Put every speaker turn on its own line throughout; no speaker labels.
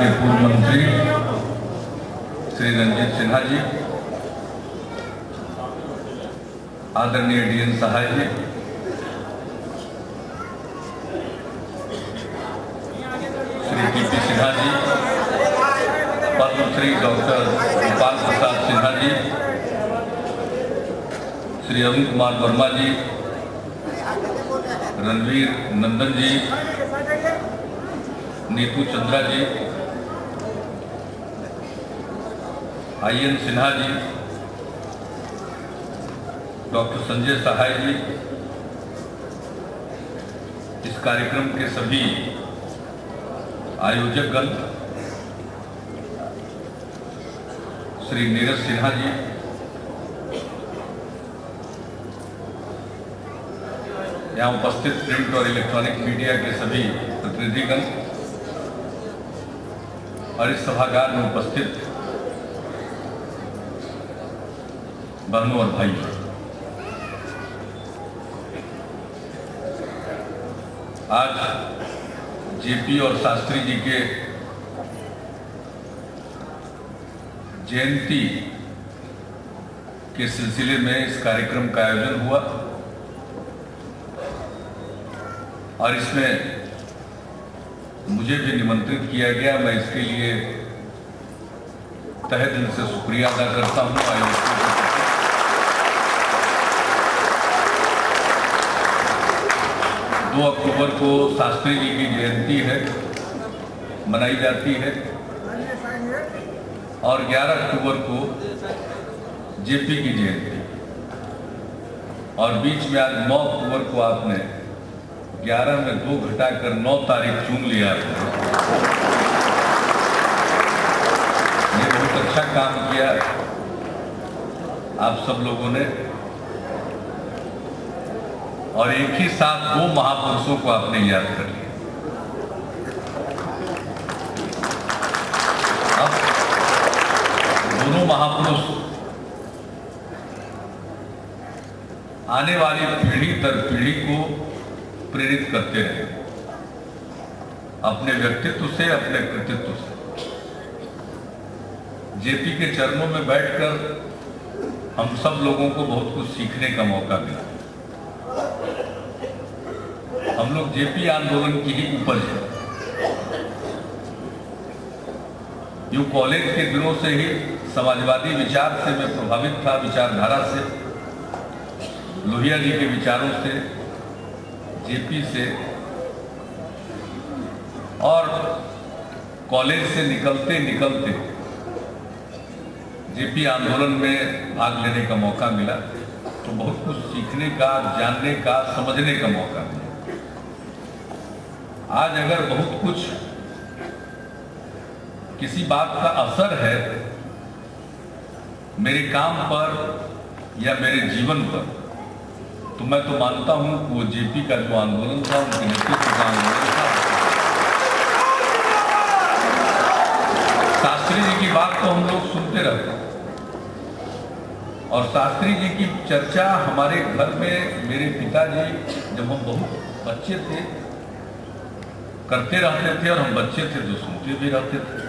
के पूर्व मंत्री श्री रंजीत सिन्हा जी, आदरणीय DN Sahay ji, Shri TP Sinha ji, Padmashri doctor Gopal Prasad Sinha ji, Shri Arun Kumar Verma ji, Ranvir Nandan ji, Neetu Chandra ji, IN Sinha ji, doctor Sanjay Sahay ji, इस कार्यक्रम के सभी आयोजकगण, श्री नीरज सिन्हा जी, यहाँ उपस्थित प्रिंट और इलेक्ट्रॉनिक मीडिया के सभी प्रतिनिधिगण और इस सभागार में उपस्थित बहनों और भाइयों, आज JP और शास्त्री जी के जयंती के सिलसिले में इस कार्यक्रम का आयोजन हुआ और इसमें मुझे भी निमंत्रित किया गया। मैं इसके लिए तहे दिल से शुक्रिया अदा करता हूं। आयोजकों 2 अक्टूबर को शास्त्री जी की जयंती है, मनाई जाती है और 11 अक्टूबर को JP की जयंती और बीच में आज 9 अक्टूबर को आपने 11 में 2 घटाकर 9 तारीख चुन लिया है। ये बहुत अच्छा काम किया आप सब लोगों ने और एक ही साथ 2 महापुरुषों को आपने याद कर लिया। अब दोनों महापुरुष आने वाली पीढ़ी दर पीढ़ी को प्रेरित करते रहे, अपने व्यक्तित्व से, अपने कृतित्व से। JP के चरणों में बैठकर हम सब लोगों को बहुत कुछ सीखने का मौका मिला। हम लोग JP आंदोलन की ही उपज है। यूं कॉलेज के दिनों से ही समाजवादी विचार से मैं प्रभावित था, विचारधारा से, लोहिया जी के विचारों से, JP से, और कॉलेज से निकलते निकलते JP आंदोलन में भाग लेने का मौका मिला तो बहुत कुछ सीखने का, जानने का, समझने का मौका मिला। आज अगर बहुत कुछ किसी बात का असर है मेरे काम पर या मेरे जीवन पर, तो मैं तो मानता हूं कि वो JP का जो आंदोलन था, उनके नेतृत्व का आंदोलन था। शास्त्री जी की बात तो हम लोग सुनते रहते और शास्त्री जी की चर्चा हमारे घर में मेरे पिताजी जब हम बहुत बच्चे थे करते रहते थे और हम बच्चे थे तो सुनते भी रहते थे।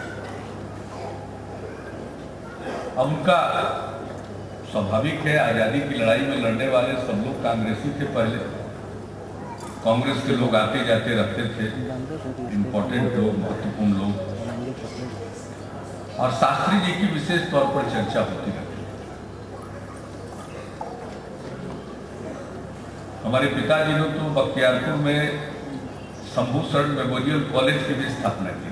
अब उनका स्वाभाविक है, आज़ादी की लड़ाई में लड़ने वाले सब लोग कांग्रेसी थे। पहले कांग्रेस के लोग आते जाते रहते थे, इम्पोर्टेंट लोग, महत्वपूर्ण लोग, और शास्त्री जी की विशेष तौर पर चर्चा होती रहती। हमारे पिताजी ने तो बख्तियारपुर में शंभू शरण मेमोरियल कॉलेज की भी स्थापना की,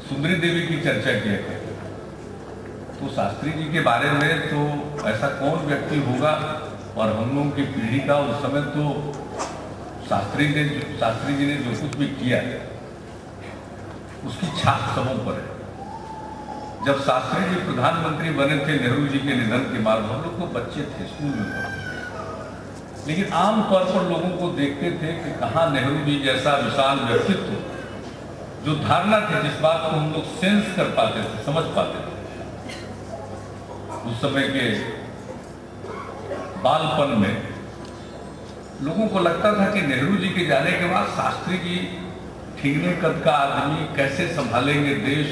सुंदरी देवी की चर्चा किया गया। तो शास्त्री जी के बारे में तो ऐसा कौन व्यक्ति होगा, और हम लोगों की पीढ़ी का उस समय तो शास्त्री जी ने जो कुछ भी किया उसकी छाप सबों पर है। जब शास्त्री जी प्रधानमंत्री बने थे नेहरू जी के निधन के बाद, हम लोग तो बच्चे थे, स्कूल में पढ़ते, लेकिन आमतौर पर लोगों को देखते थे कि कहाँ नेहरू जी जैसा विशाल व्यक्तित्व, जो धारणा थी, जिस बात को हम लोग सेंस कर पाते थे, समझ पाते थे। उस समय के बालपन में लोगों को लगता था कि नेहरू जी के जाने के बाद शास्त्री जी ठीकने कद का आदमी कैसे संभालेंगे देश,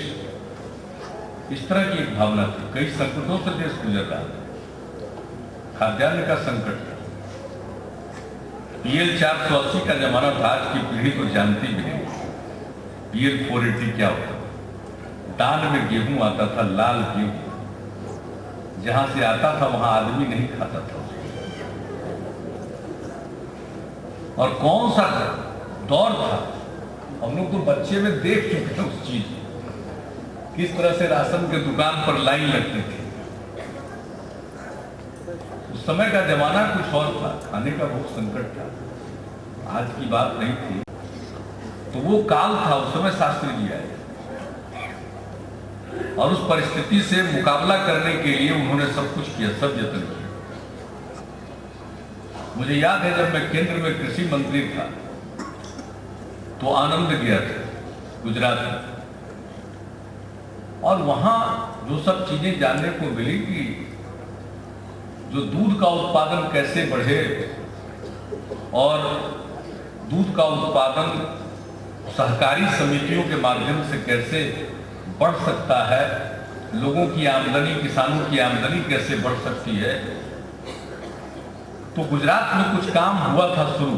इस तरह की एक भावना थी। कई संकटों से देश गुजर रहा था, खाद्यान्न का संकट, PL 480 का जमाना था, आज की पीढ़ी को जानती भी नहीं। PL 480 क्या होता? दान में गेहूं आता था, लाल गेहूं, जहां से आता था वहां आदमी नहीं खाता था। और कौन सा दौर था, हम लोग तो बच्चे में देख चुके हैं उस चीज, किस तरह से राशन के दुकान पर लाइन लगती थी। उस समय का जमाना कुछ और था, खाने का बहुत संकट था, आज की बात नहीं थी। तो वो काल था, उस समय शास्त्री जी आए और उस परिस्थिति से मुकाबला करने के लिए उन्होंने सब कुछ किया, सब यत्न किया। मुझे याद है जब मैं केंद्र में कृषि मंत्री था तो आनंद गया था गुजरात में, और वहां जो सब चीजें जानने को मिली कि जो दूध का उत्पादन कैसे बढ़े और दूध का उत्पादन सहकारी समितियों के माध्यम से कैसे बढ़ सकता है, लोगों की आमदनी, किसानों की आमदनी कैसे बढ़ सकती है। तो गुजरात में कुछ काम हुआ था शुरू,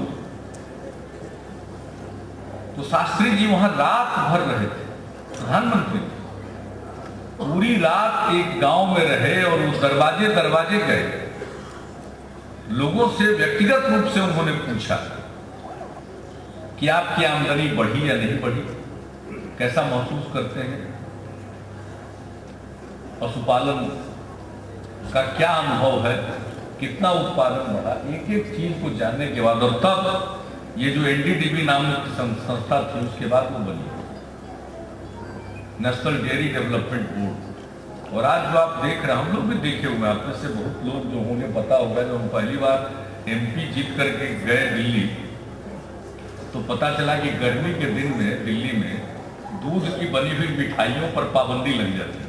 तो शास्त्री जी वहां रात भर रहे थे, प्रधानमंत्री पूरी रात एक गांव में रहे और वो दरवाजे दरवाजे गए, लोगों से व्यक्तिगत रूप से उन्होंने पूछा कि आपकी आमदनी बढ़ी या नहीं बढ़ी, कैसा महसूस करते हैं, पशुपालन का क्या अनुभव है, कितना उत्पादन बढ़ा। एक एक चीज को जानने के बाद, और तब ये जो NDDB नाम की संस्था थी उसके बाद वो बनी नेशनल डेयरी डेवलपमेंट बोर्ड। और आज जो आप देख रहे हैं, हम लोग भी देखे हुए, आप में से बहुत लोग जो होंगे पता होगा, जब हम पहली बार MP जीत करके गए दिल्ली तो पता चला कि गर्मी के दिन में दिल्ली में दूध की बनी हुई मिठाइयों पर पाबंदी लग जाती है।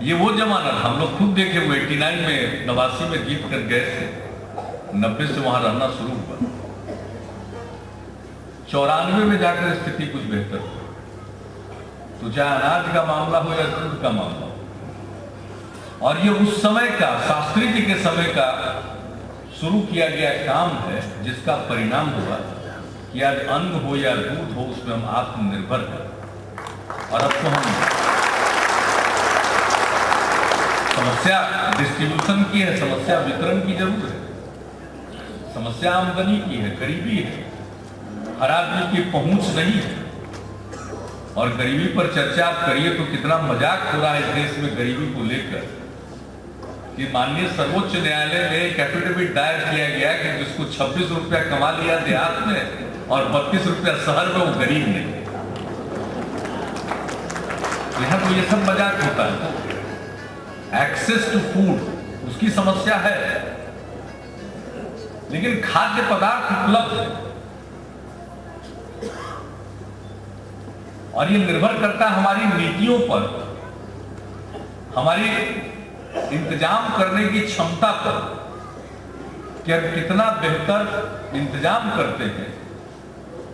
ये वो जमाना था, हम लोग खुद देखे हुए। 89 में 89 में जीत कर गए थे, 90 से वहां रहना शुरू हुआ, 94 में जाकर स्थिति कुछ बेहतर हुई। तो चाहे अनाज का मामला हो या दूध का मामला हो, और ये उस समय का, शास्त्री जी के समय का शुरू किया गया काम है, जिसका परिणाम हुआ कि आज अन्न हो या दूध हो, उसमें हम आत्मनिर्भर हैं। और अब तो हम, समस्या डिस्ट्रीब्यूशन की है, समस्या वितरण की जरूर है, समस्या आमदनी की है, गरीबी है, हर आदमी की पहुंच नहीं है। और गरीबी पर चर्चा आप करिए तो कितना मजाक हो रहा है इस देश में गरीबी को लेकर, कि माननीय सर्वोच्च न्यायालय में एक एफिडेविट दायर किया गया कि जिसको 26 रुपया कमा लिया देहात में और 32 रुपया शहर में, वो गरीब नहीं। यहां तो ये सब मजाक होता है। एक्सेस टू फूड उसकी समस्या है, लेकिन खाद्य पदार्थ उपलब्ध है, और ये निर्भर करता है हमारी नीतियों पर, हमारी इंतजाम करने की क्षमता पर, कि हम कितना बेहतर इंतजाम करते हैं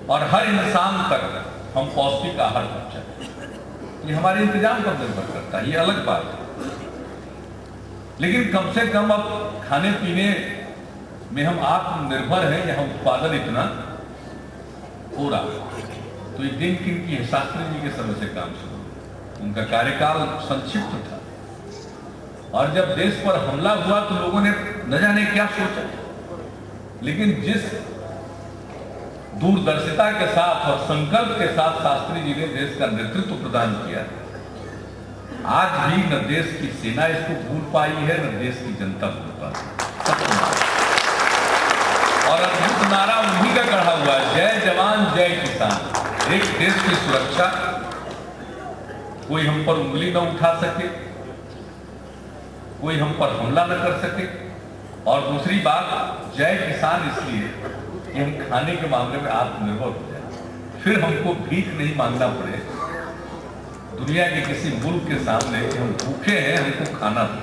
और हर इंसान तक हम पौष्टिक आहार पहुंचाएं। ये हमारे इंतजाम पर निर्भर करता है, ये अलग बात है। लेकिन कम से कम अब खाने पीने में हम आत्मनिर्भर हैं, यहाँ उत्पादन इतना हो रहा है। तो ये दिन किन की है? शास्त्री जी के समय से काम शुरू, उनका कार्यकाल संक्षिप्त था, और जब देश पर हमला हुआ तो लोगों ने न जाने क्या सोचा, लेकिन जिस दूरदर्शिता के साथ और संकल्प के साथ शास्त्री जी ने देश का नेतृत्व प्रदान किया, आज भी न देश की सेना इसको भूल पाई है, न देश की जनता भूल पाई। और अद्भुत नारा उन्हीं का कढ़ा हुआ है, जय जवान जय किसान। एक देश की सुरक्षा, कोई हम पर उंगली न उठा सके, कोई हम पर हमला न कर सके, और दूसरी बात जय किसान इसलिए कि हम खाने के मामले में आत्मनिर्भर हो जाए, फिर हमको भीख नहीं मांगना पड़े दुनिया के किसी मुल्क के सामने कि हम भूखे हैं, हमको खाना दो,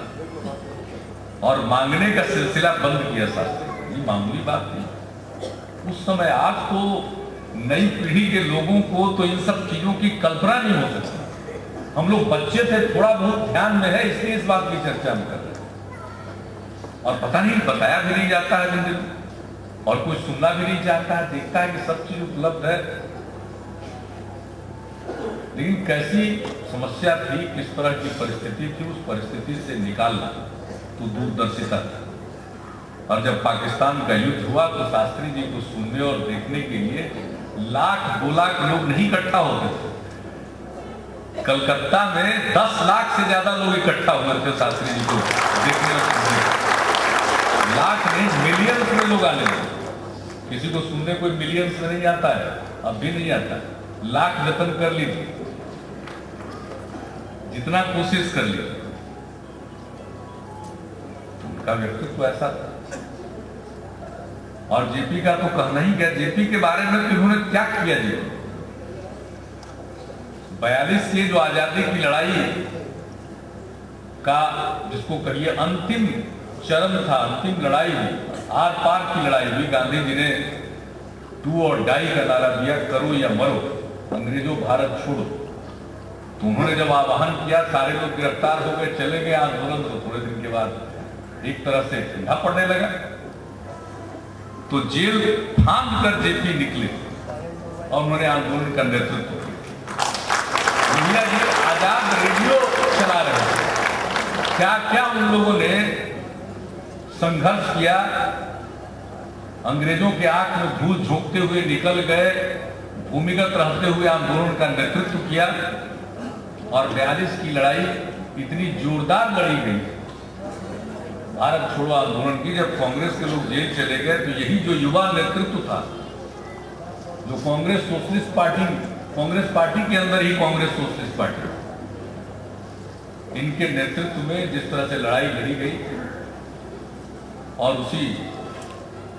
और मांगने का सिलसिला बंद किया शास्त्री। ये मामूली बात नहीं। उस समय। आज तो नई पीढ़ी के लोगों को तो इन सब चीजों की कल्पना नहीं हो सकती। हम लोग बच्चे थे, थोड़ा बहुत ध्यान में है, इसलिए इस बात की चर्चा हम कर रहे हैं। और पता नहीं, बताया भी नहीं जाता है जिन दिन, और कोई सुनना भी नहीं चाहता है, देखता है कि सब चीज उपलब्ध है। लेकिन कैसी समस्या थी, किस तरह की परिस्थिति थी, उस परिस्थिति से निकालना तो दूरदर्शिता था। और जब पाकिस्तान का युद्ध हुआ तो शास्त्री जी को सुनने और देखने के लिए 1-2 लाख लोग नहीं इकट्ठा होते थे। कलकत्ता में 10 लाख से ज्यादा लोग इकट्ठा हुए थे शास्त्री जी को देखने और सुनने। लाख नहीं, मिलियंस में लोग आने लगे। किसी को सुनने कोई मिलियंस में नहीं आता है, अब भी नहीं आता, लाख जतन कर लीजिए, जितना कोशिश कर लीजिए। उनका व्यक्तित्व ऐसा था। और जेपी का तो कहना ही क्या, जेपी के बारे में तो इन्होंने क्या किया जी। 42 की जो आजादी की लड़ाई का, जिसको कहिए अंतिम चरण था, अंतिम लड़ाई हुई, आर पार की लड़ाई हुई। गांधी जी ने डू और डाई का नारा दिया, करो या मरो, अंग्रेजों भारत छोड़ो। तो उन्होंने जब आह्वान किया, सारे लोग गिरफ्तार हो गए, चले गए आंदोलन। तो थोड़े दिन के बाद एक तरह से ठंडा पड़ने लगा। तो जेल फांद कर जेपी निकले और उन्होंने आंदोलन का नेतृत्व किया। भैया जी आजाद रेडियो चला रहे थे, क्या क्या उन लोगों ने संघर्ष किया। अंग्रेजों के आंख में धूल झोंकते हुए निकल गए, भूमिगत रहते हुए आंदोलन का नेतृत्व किया। और 42 की लड़ाई इतनी जोरदार लड़ी गई, भारत छोड़ो आंदोलन की। जब कांग्रेस के लोग जेल चले गए तो यही जो युवा नेतृत्व था, जो Congress socialist party, Congress party के अंदर ही कांग्रेस सोशलिस्ट पार्टी, इनके नेतृत्व में जिस तरह से लड़ाई लड़ी गई, और उसी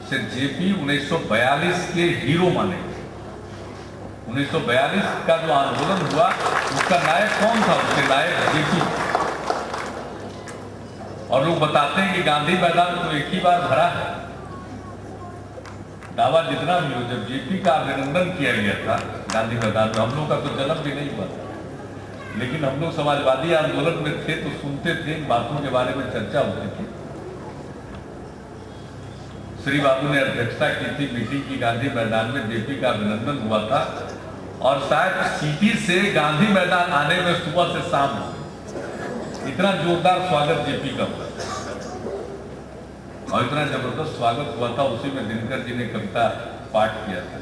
से जेपी 1942 के हीरो माने गए। 1942 का जो आंदोलन हुआ, उसका नायक कौन था? उसके नायक जेपी। और लोग बताते हैं कि गांधी मैदान तो एक ही बार भरा है। दावा जितना भी हो, जब जेपी का अभिनंदन किया गया था गांधी मैदान में, हम लोग का तो जन्म भी नहीं हुआ था, लेकिन हम लोग समाजवादी आंदोलन में थे तो सुनते थे, इन बातों के बारे में चर्चा होती थी। श्री बाबू ने अध्यक्षता की थी मीटिंग की गांधी मैदान में, जेपी का अभिनंदन हुआ था। और शायद सिटी से गांधी मैदान आने में सुबह से शाम इतना जोरदार स्वागत जेपी का हुआ और इतना जबरदस्त स्वागत हुआ था। उसी में दिनकर जी ने कविता पाठ किया था।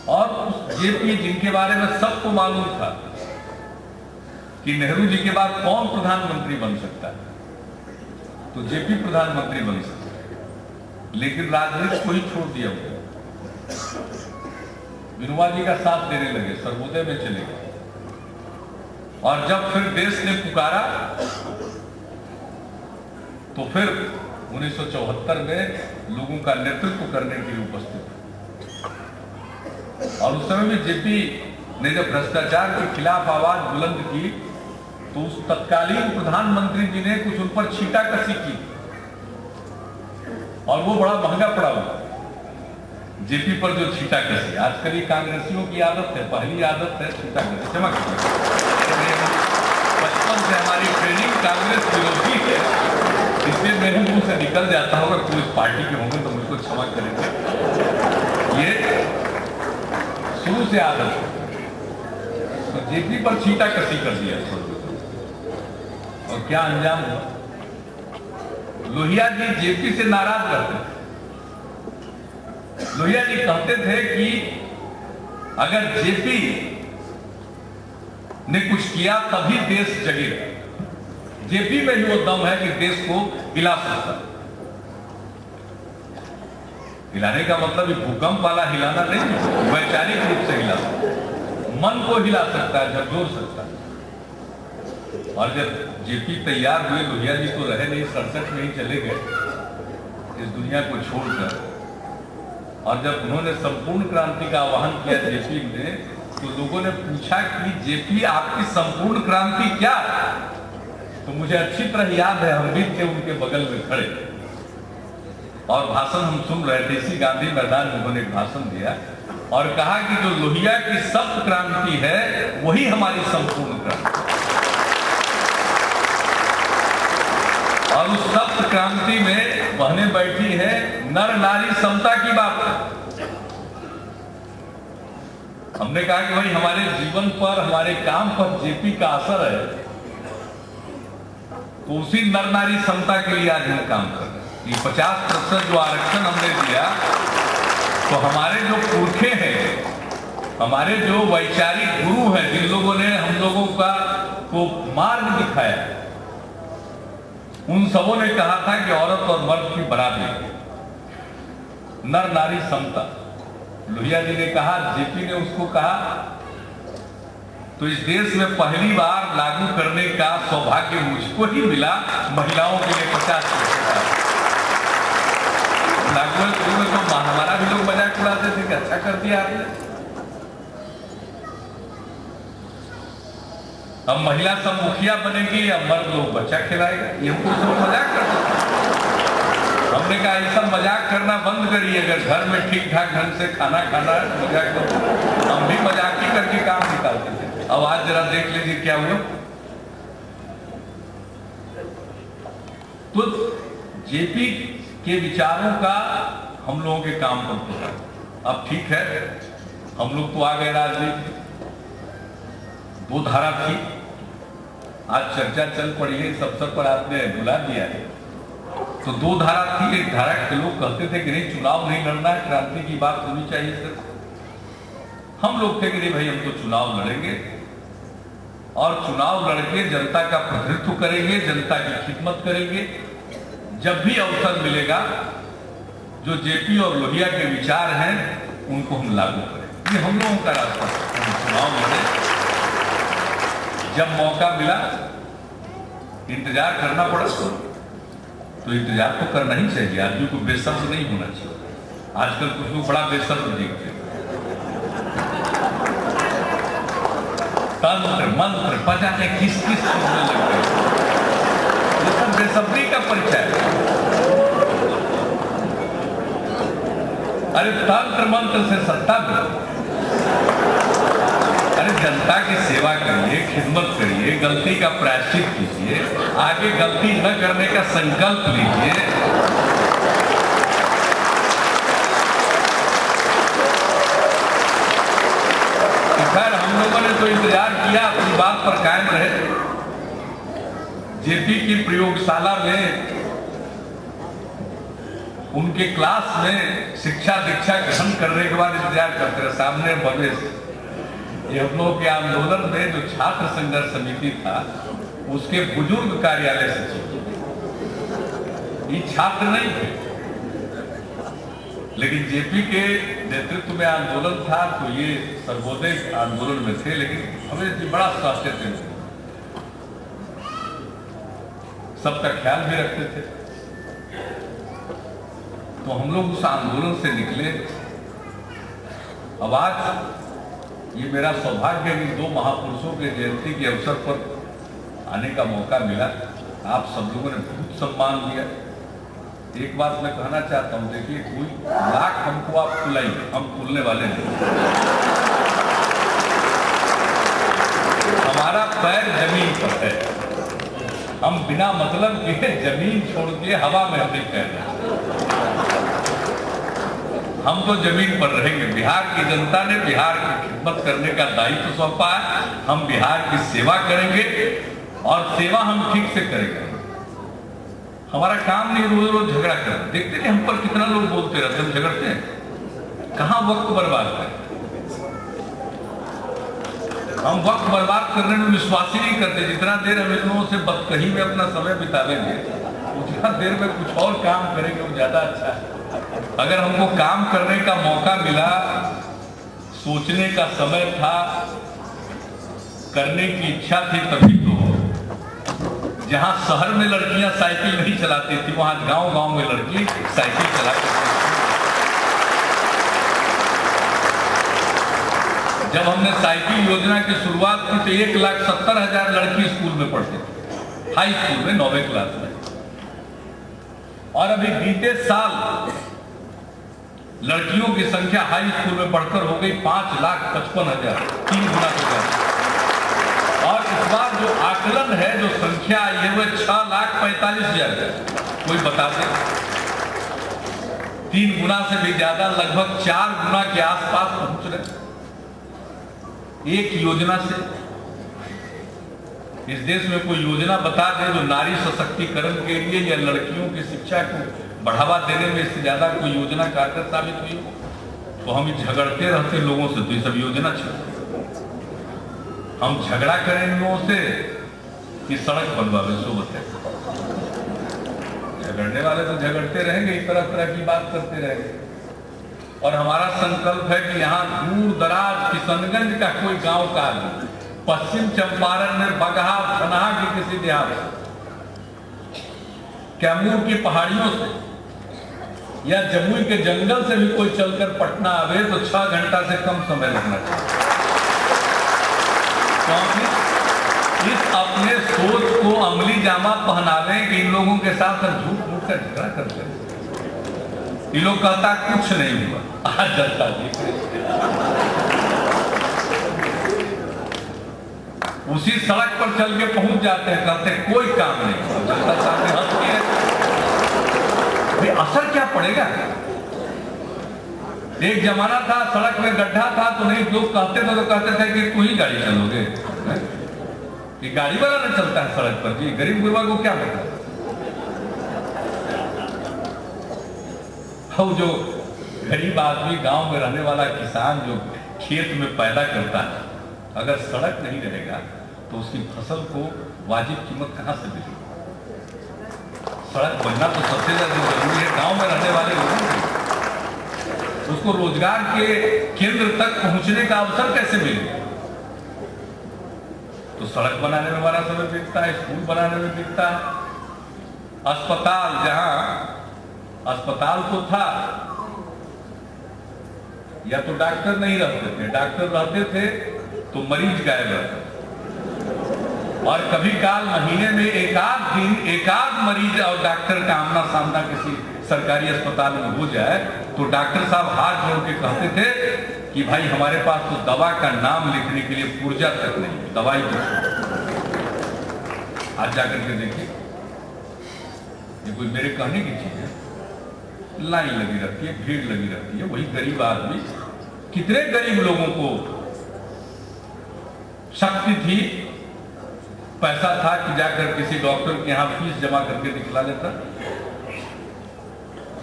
और उस जेपी जिनके बारे में सबको मालूम था कि नेहरू जी के बाद कौन प्रधानमंत्री बन सकता है, तो जेपी प्रधानमंत्री बन सकता है। लेकिन राजनीति को ही छोड़ दिया हुआ, विनोबा जी का साथ देने लगे, सर्वोदय में चले गए। और जब फिर देश ने पुकारा तो फिर 1974 में लोगों का नेतृत्व करने के लिए उपस्थित। और उस समय में जेपी ने जब भ्रष्टाचार के खिलाफ आवाज बुलंद की तो उस तत्कालीन प्रधानमंत्री जी ने कुछ उन पर छींटाकशी की और वो बड़ा महंगा पड़ा हुआ जेपी पर जो छींटाकशी। आजकल ये कांग्रेसियों की आदत है, पहली आदत है छींटाकशी। क्षमा बचपन से हमारी ट्रेनिंग कांग्रेस विरोधी है, इसलिए मेरे मुंह से निकल जाता होगा। कोई इस पार्टी के होंगे तो मुझको क्षमा करेंगे, ये शुरू से आदत है। तो जेपी पर छींटाकशी कर दिया और क्या अंजाम हुआ? लोहिया जी जेपी से नाराज रहते थे। लोहिया जी कहते थे कि अगर जेपी ने कुछ किया तभी देश जगेगा। जेपी में ही वो दम है कि देश को हिला सकता। हिलाने का मतलब भूकंप वाला हिलाना नहीं, वैचारिक रूप से हिला सकता, मन को हिला सकता है, झकझोर सकता है। और जब जेपी तैयार हुए, लोहिया जी तो रहे नहीं, 67 में ही चले गए इस दुनिया को छोड़कर। और जब उन्होंने संपूर्ण क्रांति का आह्वान किया जेपी ने, तो लोगों ने पूछा कि जेपी आपकी संपूर्ण क्रांति क्या? तो मुझे अच्छी तरह याद है, हम भी थे उनके बगल में खड़े और भाषण हम सुन रहे थे, इसी गांधी मैदान में उन्होंने एक भाषण दिया और कहा कि जो लोहिया की सप्त क्रांति है वही हमारी संपूर्ण क्रांति, और उस सप्त क्रांति में बहने बैठी है नर नारी समता की बात है। हमने कहा कि भाई हमारे जीवन पर, हमारे काम पर जेपी का असर है, तो उसी नर नारी समता के लिए आज हम काम कर रहे हैं। ये 50% जो आरक्षण हमने दिया, तो हमारे जो पुरखे हैं, हमारे जो वैचारिक गुरु हैं, जिन लोगों ने हम लोगों को मार्ग दिखाया, उन सबों ने कहा था कि औरत और मर्द की बराबरी, नर नारी समता। लोहिया जी ने कहा, जेपी ने उसको कहा, तो इस देश में पहली बार लागू करने का सौभाग्य मुझको ही मिला, महिलाओं के लिए 50%। लागू शुरू में तो हमारा भी लोग मजाक उड़ाते थे कि अच्छा कर दिया आपने। अब महिला सब मुखिया बनेगी, अब मर्द लोग बच्चा खिलाएगा, ये हमको सब मजाक करते थे। हमने कहा ये सब मजाक करना बंद करिए, अगर घर में ठीक ठाक ढंग से खाना खाना मजाक करो। हम भी मजाक ही करके काम निकालते थे। अब आज जरा देख लीजिए क्या हुआ। तो जेपी के विचारों का हम लोगों के काम पर होता। अब ठीक है, हम लोग तो आ गए राजनीति, 2 धारा थी, आज चर्चा चल पड़ी है, इस अवसर पर आपने बुला दिया है। तो 2 धारा थी, एक धारा के लोग कहते थे कि नहीं चुनाव नहीं लड़ना है, क्रांति की बात होनी चाहिए सर। हम लोग थे कि नहीं भाई हम तो चुनाव लड़ेंगे और चुनाव लड़के जनता का प्रतिनिधित्व करेंगे, जनता की खिदमत करेंगे। जब भी अवसर मिलेगा, जो जेपी और लोहिया के विचार हैं उनको हम लागू करें, ये हम लोगों का रास्ता है। हम चुनाव लड़े, जब मौका मिला, इंतजार करना पड़ा तो इंतजार तो करना ही चाहिए, आदमी को बेसब्र नहीं होना चाहिए। आजकल कुछ लोग बड़ा बेसब्र देखते हैं, तंत्र मंत्र पता किस किस सुनने लगते हैं, ये सब बेसब्री का परिचय है। अरे तंत्र मंत्र से सत्ता मिले, अरे जनता की सेवा करिए, खिदमत करिए, गलती का प्रायश्चित कीजिए, आगे गलती न करने का संकल्प लीजिए। खैर हम लोगों ने तो इंतजार किया, अपनी बात पर कायम रहे। जेपी की प्रयोगशाला में, उनके क्लास में शिक्षा दीक्षा ग्रहण करने के बाद इंतजार करते रहे। सामने भव्य ये हम लोग के आंदोलन में जो छात्र संघर्ष समिति था, उसके बुजुर्ग कार्यालय सचिव, ये छात्र नहीं थे, लेकिन जेपी के नेतृत्व में आंदोलन था, तो ये सर्वोदय आंदोलन में थे, लेकिन हमें बड़ा स्वास्थ्य थे, सबका ख्याल भी रखते थे। तो हम लोग उस आंदोलन से निकले। अब आज ये मेरा सौभाग्य है कि 2 महापुरुषों के जयंती के अवसर पर आने का मौका मिला। आप सब लोगों ने बहुत सम्मान दिया। एक बात मैं कहना चाहता हूँ, देखिए कोई लाख हमको आप फुलाइए, हम फूलने वाले नहीं। हमारा पैर जमीन पर है, हम बिना मतलब के जमीन छोड़ के हवा में हम नहीं कह रहे, हम तो जमीन पर रहेंगे। बिहार की जनता ने बिहार की खिदमत करने का दायित्व सौंपा है, हम बिहार की सेवा करेंगे और सेवा हम ठीक से करेंगे। हमारा काम नहीं रोज रोज झगड़ा करना। देखते नहीं हम पर कितना लोग बोलते रहते, हम झगड़ते हैं, कहाँ वक्त बर्बाद करें। हम वक्त बर्बाद करने में विश्वास ही नहीं करते। जितना देर हम इन लोगों से बदकही में अपना समय बितावेंगे, उतना देर में कुछ और काम करेंगे, वो ज्यादा अच्छा है। अगर हमको काम करने का मौका मिला, सोचने का समय था, करने की इच्छा थी, तभी तो जहां शहर में लड़कियां साइकिल नहीं चलाती थी, वहां गांव-गांव में लड़की साइकिल चला करती थी। जब हमने साइकिल योजना की शुरुआत की तो 1,70,000 लड़की स्कूल में पढ़ती थी, हाई स्कूल में 9वीं क्लास में, और अभी बीते साल लड़कियों की संख्या हाई स्कूल में बढ़कर हो गई 5,55,000, 3 गुना हो गया। और इस बार जो आकलन है, जो संख्या आई है, वह 6,45,000 कोई बता दे। 3 गुना से भी ज्यादा, लगभग 4 गुना के आसपास पहुंच रहे एक योजना से। इस देश में कोई योजना बता दे जो नारी सशक्तिकरण के लिए या लड़कियों की शिक्षा को बढ़ावा देने में इससे ज्यादा कोई योजना कारगर साबित हुई हो। तो हम झगड़ते रहते लोगों से, तो ये सब योजना चलती। हम झगड़ा करें इन लोगों से कि सड़क बनवावे, सो बताए। झगड़ने वाले तो झगड़ते रहेंगे, इस तरह तरह की बात करते रहेंगे। और हमारा संकल्प है कि यहाँ दूर दराज किशनगंज का कोई गांव का आदमी, पश्चिम चंपारण में बगहा धनहा के किसी देहात से, कैमूर की पहाड़ियों से या जमुई के जंगल से भी कोई चलकर पटना आवे तो 6 घंटा से कम समय लगना चाहिए। क्योंकि इस अपने सोच को अमली जामा पहना लें कि इन लोगों के साथ हम झूठ मूठ का झगड़ा करते हैं। ये लोग कहता कुछ नहीं हुआ, आज जनता देख रही। उसी सड़क पर चल के पहुंच जाते हैं, कहते हैं कोई काम नहीं, जनता सामने हंसती है। भाई असर क्या पड़ेगा? एक जमाना था सड़क में गड्ढा था तो नहीं, लोग कहते थे तो कहते थे कि तू ही गाड़ी चलोगे, कि गाड़ी वाला नहीं चलता है सड़क पर जी, गरीब गुरबा को क्या पता। और जो गरीब आदमी, गांव में रहने वाला किसान जो खेत में पैदा करता है, अगर सड़क नहीं रहेगा तो उसकी फसल को वाजिब कीमत कहां से मिलेगी? सड़क बनना तो सबसे ज्यादा जरूरी है गांव में रहने वाले लोगों को। उसको रोजगार के केंद्र तक पहुंचने का अवसर कैसे मिलेगा? तो सड़क बनाने में हमारा समय बीतता है, स्कूल बनाने में बीतता है, अस्पताल, जहां अस्पताल तो था या तो डॉक्टर नहीं रहते थे, डॉक्टर रहते थे तो मरीज गायब रहता। और कभी काल महीने में एकाध मरीज और डॉक्टर का आमना सामना किसी सरकारी अस्पताल में हो जाए तो डॉक्टर साहब हाथ जोड़ के कहते थे कि भाई हमारे पास तो दवा का नाम लिखने के लिए पुर्जा तक नहीं, दवाई तो। आज जाकर के देखिए, ये कोई मेरे कहने की चीज है? लाइन लगी रहती है, भीड़ लगी रहती है, वही गरीब आदमी, कितने गरीब लोगों को शक्ति थी, पैसा था कि जाकर किसी डॉक्टर के यहां फीस जमा करके दिखला लेता।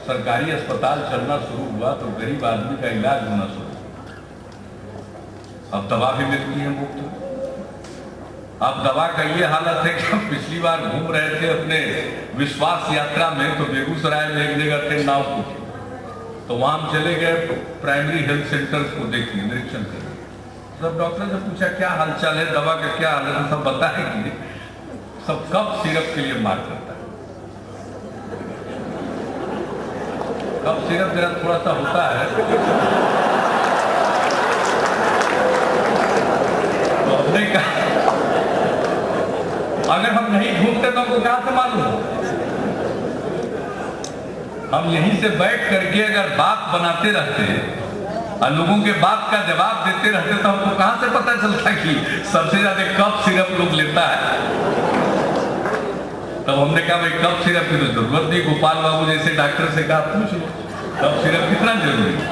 सरकारी अस्पताल चलना शुरू हुआ तो गरीब आदमी का इलाज होना शुरू। अब दवा भी मिलती है मुफ्त। अब दवा का ये हालत है कि हम पिछली बार घूम रहे थे अपने विश्वास यात्रा में, तो बेगूसराय में एक जगह थे नावपुर, तो वहां हम चले गए प्राइमरी हेल्थ सेंटर को देखने, निरीक्षण करने। सब डॉक्टर से पूछा क्या हालचाल है, दवा का क्या हाल है, सब बताएंगे। सब कफ सिरप के लिए मार करता है। कफ सिरप जरा थोड़ा सा होता है तो हमने कहा अगर हम नहीं घूमते तो हमको कहां से मालूम? हम यहीं से बैठ करके अगर बात बनाते रहते और लोगों के बात का जवाब देते रहते तो हमको कहां से पता चलता कि सबसे ज्यादा कफ सिरप लोग लेता है। तब हमने कहा भाई कफ सिरप की तो जरूरत नहीं, गोपाल बाबू जैसे डॉक्टर से कहा पूछ लो कफ सिरप कितना जरूरी है,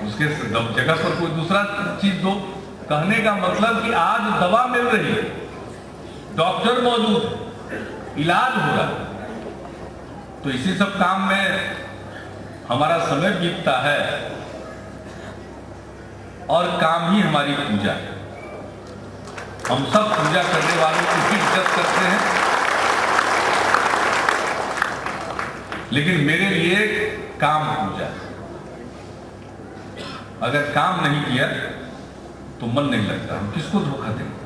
उसके जगह पर कोई दूसरा चीज दो। कहने का मतलब कि आज दवा मिल रही है, डॉक्टर मौजूद, इलाज हो रहा है, तो इसी सब काम में हमारा समय बीतता है और काम ही हमारी पूजा है। हम सब पूजा करने वालों की भी इज्जत करते हैं, लेकिन मेरे लिए काम पूजा है। अगर काम नहीं किया तो मन नहीं लगता। हम किसको धोखा देंगे?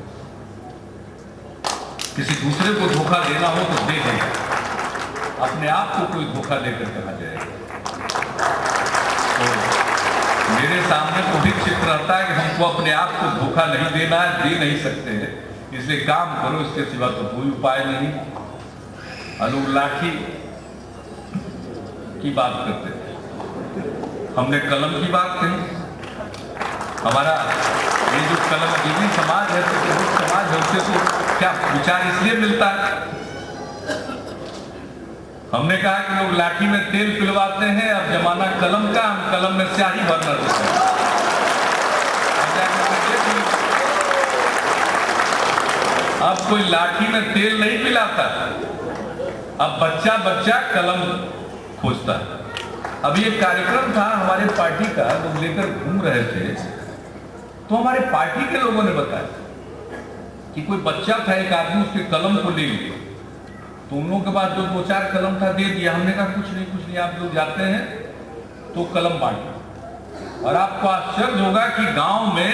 किसी दूसरे को धोखा देना हो तो दे देगा, अपने आप को कोई धोखा देकर कहा जाएगा। तो मेरे सामने तो ही चित्र रहता है कि हमको अपने आप को धोखा नहीं देना है, दे नहीं सकते हैं, इसलिए काम करो, इसके सिवा तो कोई उपाय नहीं। और लोग लाठी की बात करते थे, हमने कलम की बात कही। हमारा ये जो कलमजीवी समाज है, तो समाज है, उससे तो क्या विचार इसलिए मिलता है। हमने कहा कि लोग लाठी में तेल पिलवाते हैं, अब जमाना कलम का, हम कलम में स्याही भरना देते हैं। अब कोई लाठी में तेल नहीं पिलाता, अब बच्चा बच्चा कलम खोजता है। अब ये कार्यक्रम था हमारे पार्टी का, लोग लेकर घूम रहे थे, तो हमारे पार्टी के लोगों ने बताया कि कोई बच्चा था, एक आदमी उसके कलम को ले लिया, तो उन लोगों के पास जो 2-4 कलम था दे दिया। हमने कहा कुछ नहीं, आप लोग जाते हैं तो कलम बांटो। और आपको आश्चर्य होगा कि गांव में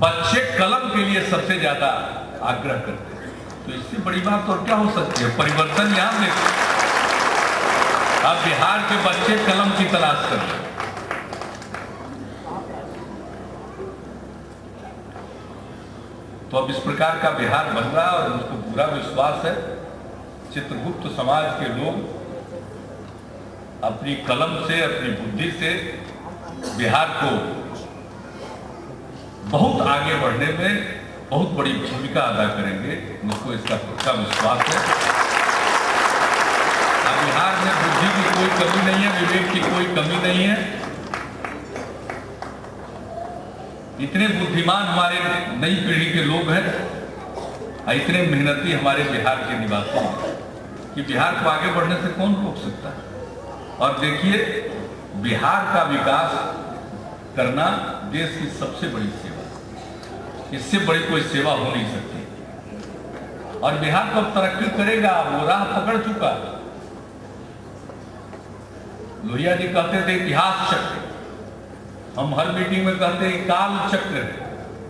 बच्चे कलम के लिए सबसे ज्यादा आग्रह करते हैं। तो इससे बड़ी बात और क्या हो सकती है। परिवर्तन यहां में अब बिहार के बच्चे कलम की तलाश कर रहे हैं। तो अब इस प्रकार का बिहार बन रहा है और मुझको पूरा विश्वास है चित्रगुप्त समाज के लोग अपनी कलम से, अपनी बुद्धि से बिहार को बहुत आगे बढ़ने में बहुत बड़ी भूमिका अदा करेंगे। मुझको इसका पक्का विश्वास है। अब बिहार में बुद्धि की कोई कमी नहीं है, विवेक की कोई कमी नहीं है। इतने बुद्धिमान हमारे नई पीढ़ी के लोग हैं, इतने मेहनती हमारे बिहार के निवासी हैं कि बिहार को आगे बढ़ने से कौन रोक सकता है। और देखिए, बिहार का विकास करना देश की सबसे बड़ी सेवा, इससे बड़ी कोई सेवा हो नहीं सकती। और बिहार तो तरक्की करेगा, वो राह पकड़ चुका। लोहिया जी कहते थे इतिहास चक्र, हम हर मीटिंग में कहते हैं काल चक्र,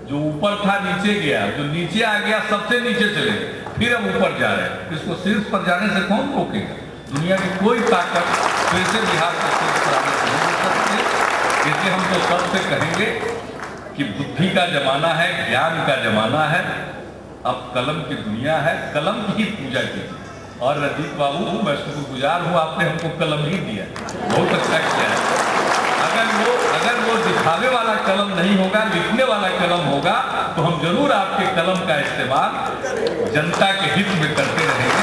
जो ऊपर था नीचे गया, जो नीचे आ गया सबसे नीचे चले, फिर हम ऊपर जा रहे हैं। इसको शीर्ष पर जाने से कौन रोकेगा। दुनिया की कोई ताकत फिर से बिहार को शीर्ष पर आने से नहीं रोक सकती। इसलिए हम तो सबसे कहेंगे कि बुद्धि का जमाना है, ज्ञान का जमाना है, अब कलम की दुनिया है, कलम की ही पूजा कीजिए। और रजीत बाबू, मैं शुक्रगुजार हूँ, आपने हमको कलम ही दिया, बहुत अच्छा किया है। अगर वो दिखावे वाला कलम नहीं होगा, लिखने वाला कलम होगा, तो हम जरूर आपके कलम का इस्तेमाल जनता के हित में करते रहेंगे।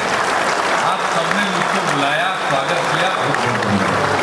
आप सबने मुझको बुलाया, स्वागत किया, बहुत बहुत धन्यवाद।